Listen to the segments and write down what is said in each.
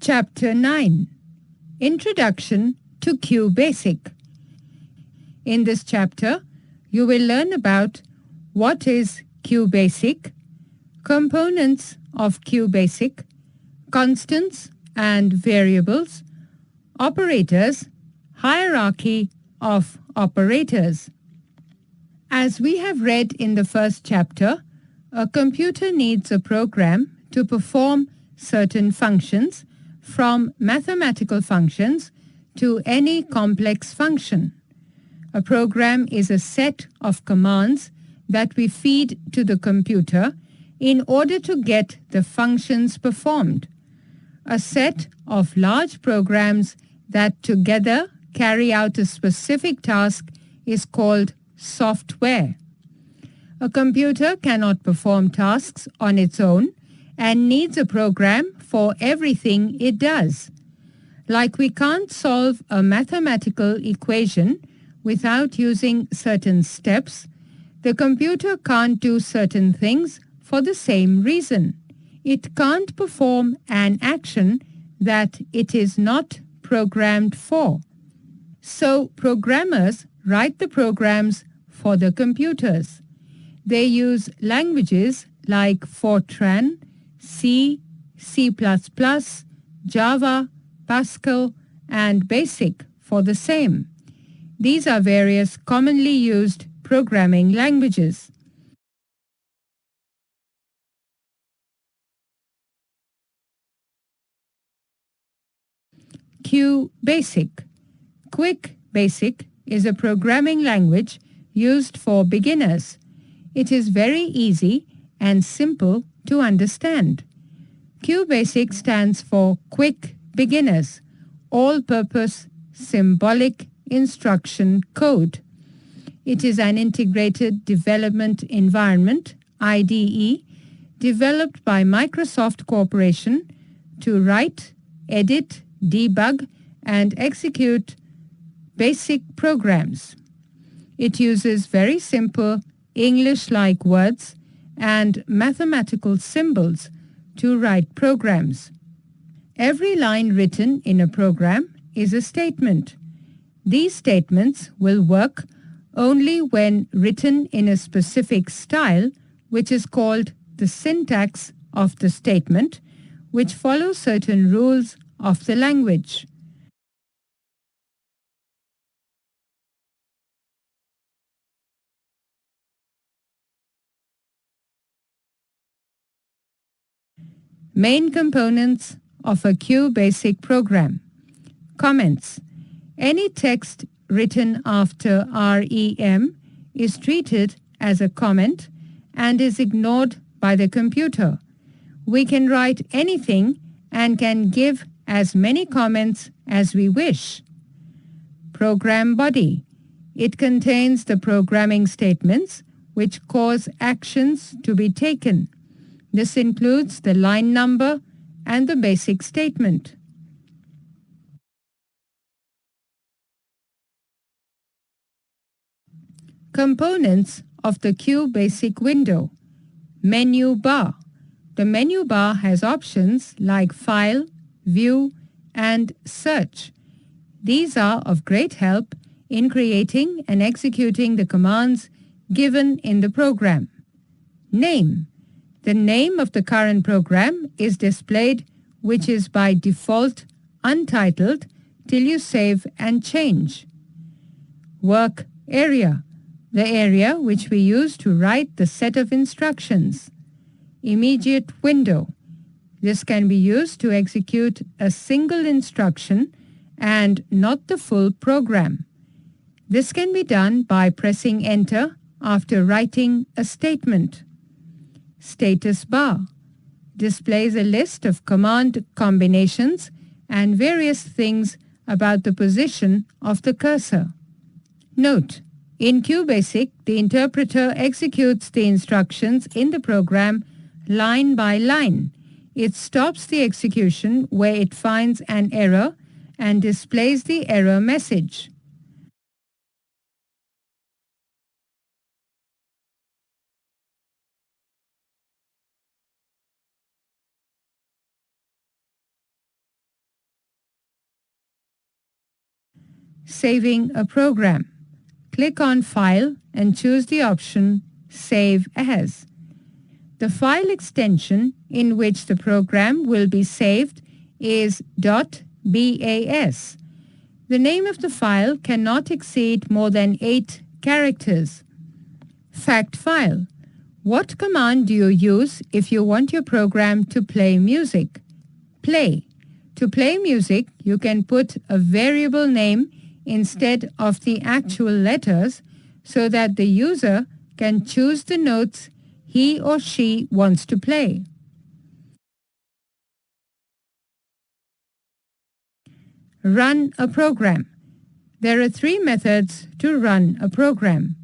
Chapter 9 Introduction to QBASIC. In this chapter, you will learn about what is QBASIC, components of QBASIC, constants and variables, operators, hierarchy of operators. As we have read in the first chapter, a computer needs a program to perform certain functions, from mathematical functions to any complex function. A program is a set of commands that we feed to the computer in order to get the functions performed. A set of large programs that together carry out a specific task is called software. A computer cannot perform tasks on its own and needs a program for everything it does. Like we can't solve a mathematical equation without using certain steps, the computer can't do certain things for the same reason. It can't perform an action that it is not programmed for. So programmers write the programs for the computers. They use languages like Fortran, C, C++, Java, Pascal, and BASIC for the same. These are various commonly used programming languages. QBASIC. QBASIC is a programming language used for beginners. It is very easy and simple to understand. QBASIC stands for Quick Beginners, All-Purpose Symbolic Instruction Code. It is an integrated development environment, IDE, developed by Microsoft Corporation to write, edit, debug, and execute basic programs. It uses very simple English-like words and mathematical symbols to write programs. Every line written in a program is a statement. These statements will work only when written in a specific style, which is called the syntax of the statement, which follows certain rules of the language. Main components of a QBASIC program. Comments. Any text written after REM is treated as a comment and is ignored by the computer. We can write anything and can give as many comments as we wish. Program body. It contains the programming statements which cause actions to be taken. This includes the line number and the basic statement. Components of the QBASIC window. Menu bar. The menu bar has options like File, View, and Search. These are of great help in creating and executing the commands given in the program. Name. The name of the current program is displayed, which is by default untitled till you save and change. Work area. The area which we use to write the set of instructions. Immediate window. This can be used to execute a single instruction and not the full program. This can be done by pressing Enter after writing a statement. Status bar displays a list of command combinations and various things about the position of the cursor. Note: in QBASIC, the interpreter executes the instructions in the program line by line. It stops the execution where it finds an error and displays the error message. Saving a program. Click on File and choose the option Save As. The file extension in which the program will be saved is .bas. The name of the file cannot exceed more than 8 characters. Fact file. What command do you use if you want your program to play music? Play. To play music, you can put a variable name instead of the actual letters so that the user can choose the notes he or she wants to play. Run a program. There are 3 methods to run a program.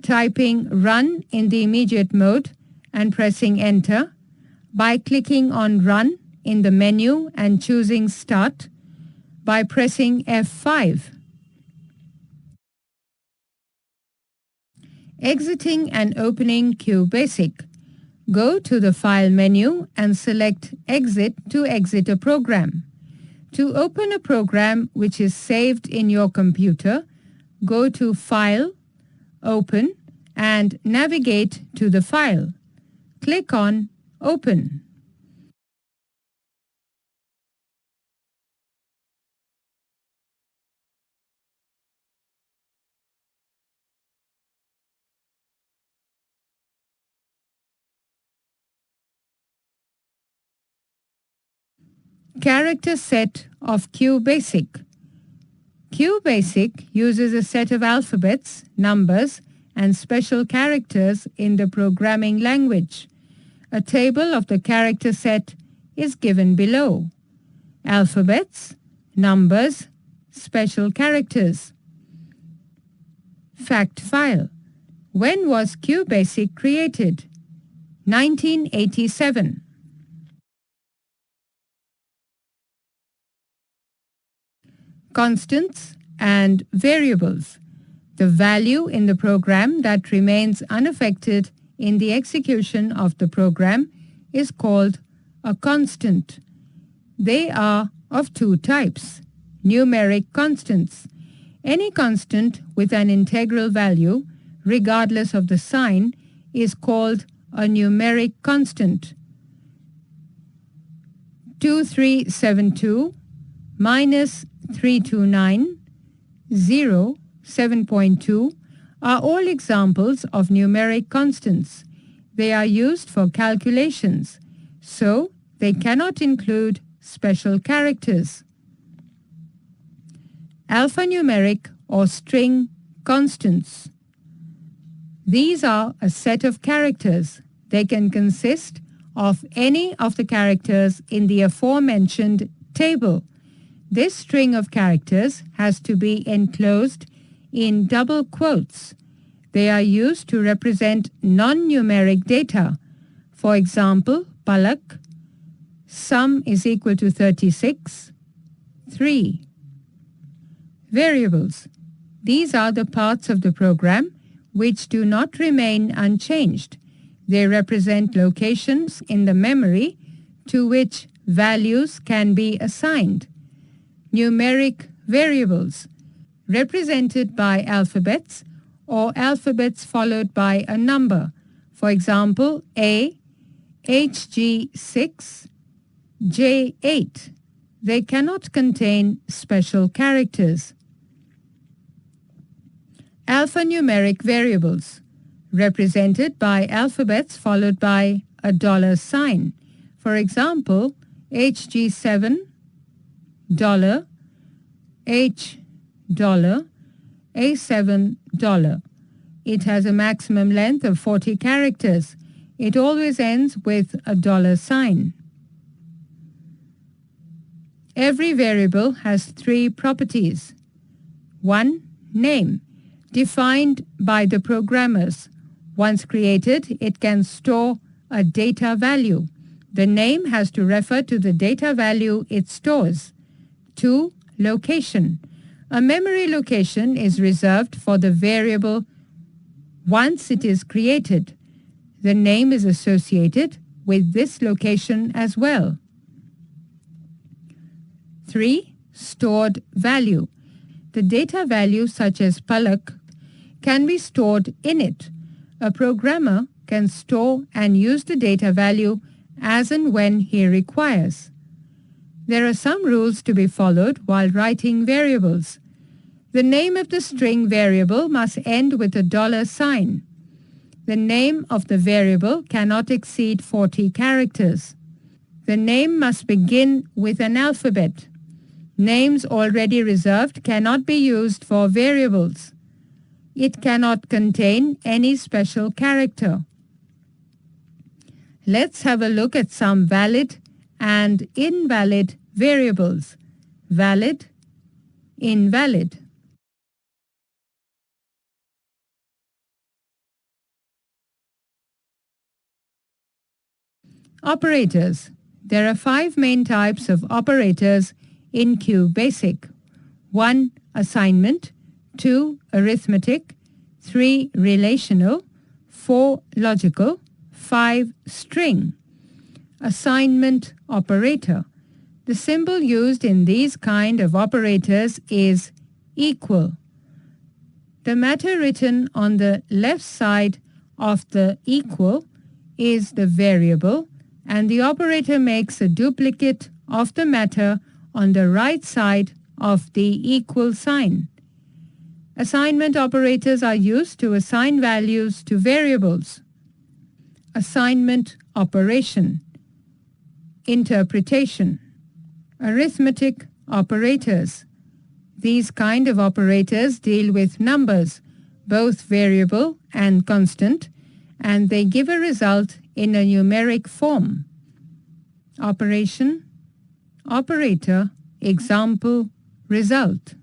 Typing Run in the immediate mode and pressing Enter, by clicking on Run in the menu and choosing Start, by pressing F5. Exiting and opening QBASIC. Go to the File menu and select Exit to exit a program. To open a program which is saved in your computer, go to File, Open, and navigate to the file. Click on Open. Character set of QBASIC. QBASIC uses a set of alphabets, numbers, and special characters in the programming language. A table of the character set is given below. Alphabets, numbers, special characters. Fact file. When was QBASIC created? 1987. Constants and variables. The value in the program that remains unaffected in the execution of the program is called a constant. They are of 2 types. Numeric constants. Any constant with an integral value, regardless of the sign, is called a numeric constant. 2372 minus 329, 0, 7.2 are all examples of numeric constants. They are used for calculations, so they cannot include special characters. Alphanumeric or string constants. These are a set of characters. They can consist of any of the characters in the aforementioned table. This string of characters has to be enclosed in double quotes. They are used to represent non-numeric data. For example, Palak, sum is equal to 36, 3. Variables. These are the parts of the program which do not remain unchanged. They represent locations in the memory to which values can be assigned. Numeric variables, represented by alphabets or alphabets followed by a number. For example, A, HG6, J8. They cannot contain special characters. Alphanumeric variables, represented by alphabets followed by a $sign. For example, HG7, $, H, $, A7, $. It has a maximum length of 40 characters. It always ends with a $sign. Every variable has 3 properties. 1. Name, defined by the programmers. Once created, it can store a data value. The name has to refer to the data value it stores. 2. Location. A memory location is reserved for the variable once it is created. The name is associated with this location as well. 3. Stored value. the data value such as Palak can be stored in it. A programmer can store and use the data value as and when he requires. There are some rules to be followed while writing variables. The name of the string variable must end with a $sign. The name of the variable cannot exceed 40 characters. The name must begin with an alphabet. Names already reserved cannot be used for variables. It cannot contain any special character. Let's have a look at some valid and invalid variables. Valid, invalid. Operators. There are 5 main types of operators in QBASIC. 1. Assignment. 2. Arithmetic. 3. Relational. 4. Logical. 5. String. Assignment operator. The symbol used in these kind of operators is equal. The matter written on the left side of the equal is the variable, and the operator makes a duplicate of the matter on the right side of the equal sign. Assignment operators are used to assign values to variables. Assignment operation. Interpretation. Arithmetic operators. These kind of operators deal with numbers, both variable and constant, and they give a result in a numeric form. Operation, operator, example, result.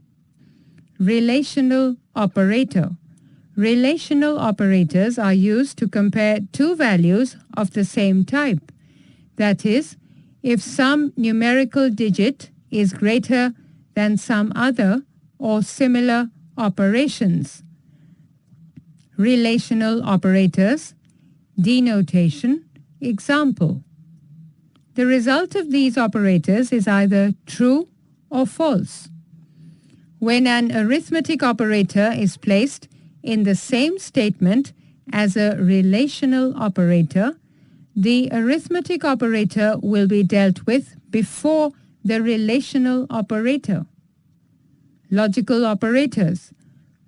Relational operator. Relational operators are used to compare two values of the same type. That is, if some numerical digit is greater than some other or similar operations. Relational operators, denotation, example. The result of these operators is either true or false. When an arithmetic operator is placed in the same statement as a relational operator, the arithmetic operator will be dealt with before the relational operator. Logical operators.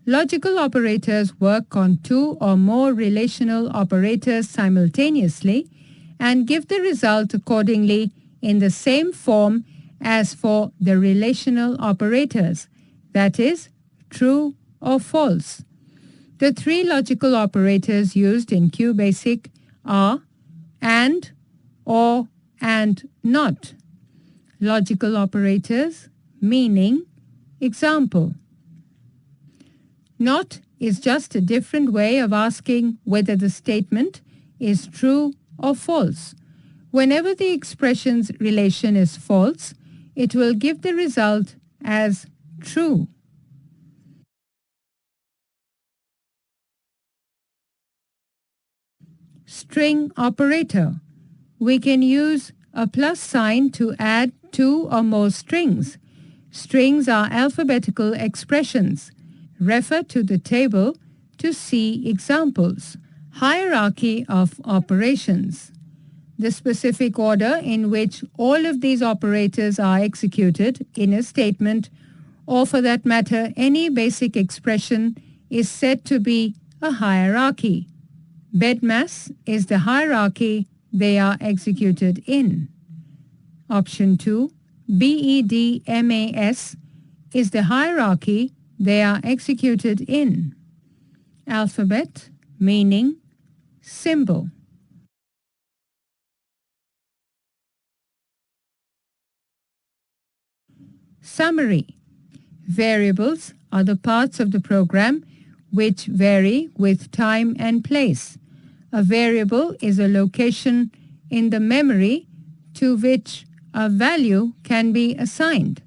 Logical operators work on two or more relational operators simultaneously and give the result accordingly in the same form as for the relational operators, that is, true or false. The 3 logical operators used in QBASIC are and, or, and not. Logical operators, meaning, example. Not is just a different way of asking whether the statement is true or false. Whenever the expression's relation is false, it will give the result as true. String operator. We can use a plus sign to add 2 or more strings. Strings are alphabetical expressions. Refer to the table to see examples. Hierarchy of operations. The specific order in which all of these operators are executed in a statement, or for that matter any basic expression, is said to be a hierarchy. Bedmass is the hierarchy they are executed in. Option 2, BEDMAS is the hierarchy they are executed in. Alphabet, meaning, symbol. Summary. Variables are the parts of the program which vary with time and place. A variable is a location in the memory to which a value can be assigned.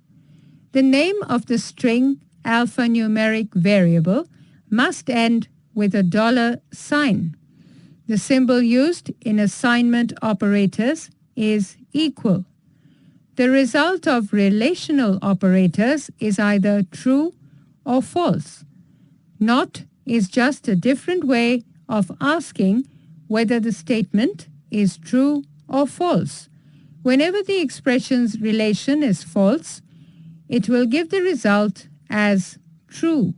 The name of the string alphanumeric variable must end with a $sign. The symbol used in assignment operators is equal. The result of relational operators is either true or false. Not is just a different way of asking whether the statement is true or false. Whenever the expression's relation is false, it will give the result as true.